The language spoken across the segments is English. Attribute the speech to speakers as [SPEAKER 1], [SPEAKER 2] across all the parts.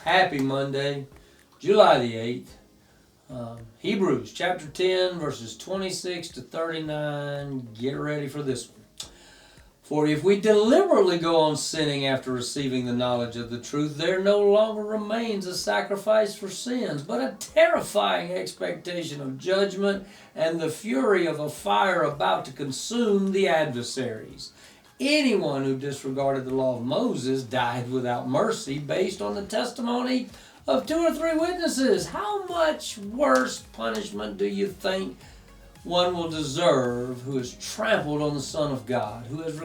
[SPEAKER 1] Happy Monday, July the 8th. Hebrews chapter 10, verses 26 to 39. Get ready for this one. For if we deliberately go on sinning after receiving the knowledge of the truth, there no longer remains a sacrifice for sins, but a terrifying expectation of judgment and the fury of a fire about to consume the adversaries. Anyone who disregarded the law of Moses died without mercy based on the testimony of 2 or 3 witnesses. How much worse punishment do you think one will deserve who has trampled on the Son of God, who has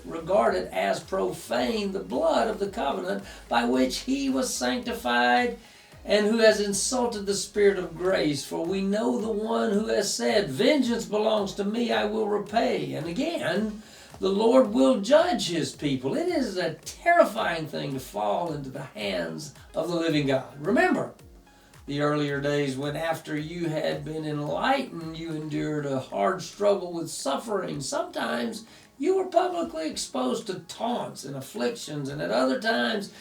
[SPEAKER 1] regarded as profane the blood of the covenant by which he was sanctified, and who has insulted the Spirit of grace? For we know the one who has said, "Vengeance belongs to me, I will repay." And again, the Lord will judge his people. It is a terrifying thing to fall into the hands of the living God. Remember the earlier days when, after you had been enlightened, you endured a hard struggle with suffering. Sometimes you were publicly exposed to taunts and afflictions, and at other times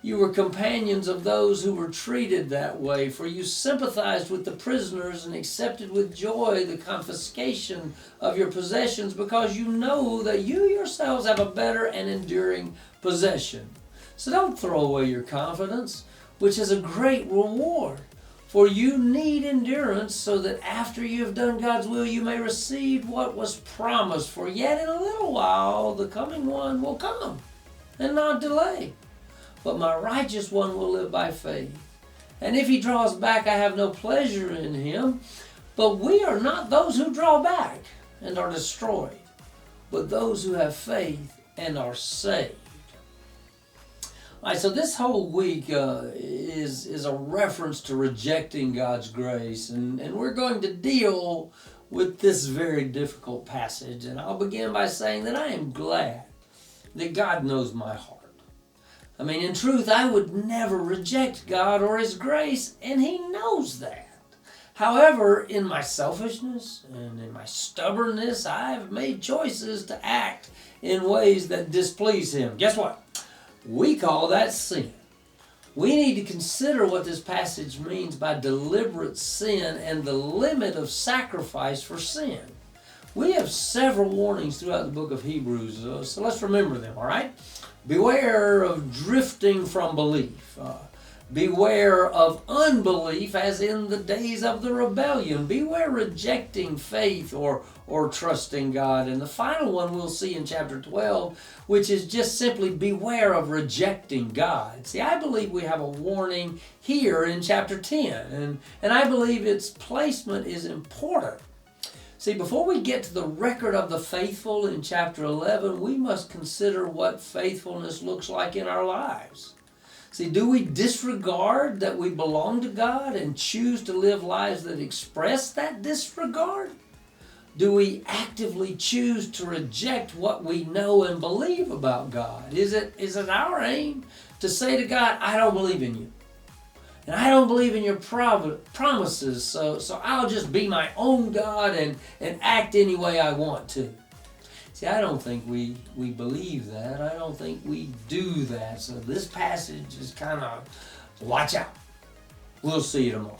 [SPEAKER 1] you were companions of those who were treated that way, for you sympathized with the prisoners and accepted with joy the confiscation of your possessions, because you know that you yourselves have a better and enduring possession. So don't throw away your confidence, which is a great reward. For you need endurance, so that after you have done God's will, you may receive what was promised. For yet in a little while the coming one will come, and not delay. But my righteous one will live by faith. And if he draws back, I have no pleasure in him. But we are not those who draw back and are destroyed, but those who have faith and are saved. All right, so this whole week is a reference to rejecting God's grace. And we're going to deal with this very difficult passage. And I'll begin by saying that I am glad that God knows my heart. I mean, in truth, I would never reject God or his grace, and he knows that. However, in my selfishness and in my stubbornness, I've made choices to act in ways that displease him. Guess what? We call that sin. We need to consider what this passage means by deliberate sin and the limit of sacrifice for sin. We have several warnings throughout the book of Hebrews, so let's remember them, all right? Beware of drifting from belief. Beware of unbelief, as in the days of the rebellion. Beware rejecting faith or trusting God. And the final one we'll see in chapter 12, which is just simply beware of rejecting God. See, I believe we have a warning here in chapter 10, and I believe its placement is important. See, before we get to the record of the faithful in chapter 11, we must consider what faithfulness looks like in our lives. See, do we disregard that we belong to God and choose to live lives that express that disregard? Do we actively choose to reject what we know and believe about God? Is it our aim to say to God, "I don't believe in you, and I don't believe in your promises, so I'll just be my own God and act any way I want to"? See, I don't think we believe that. I don't think we do that. So this passage is kind of, watch out. We'll see you tomorrow.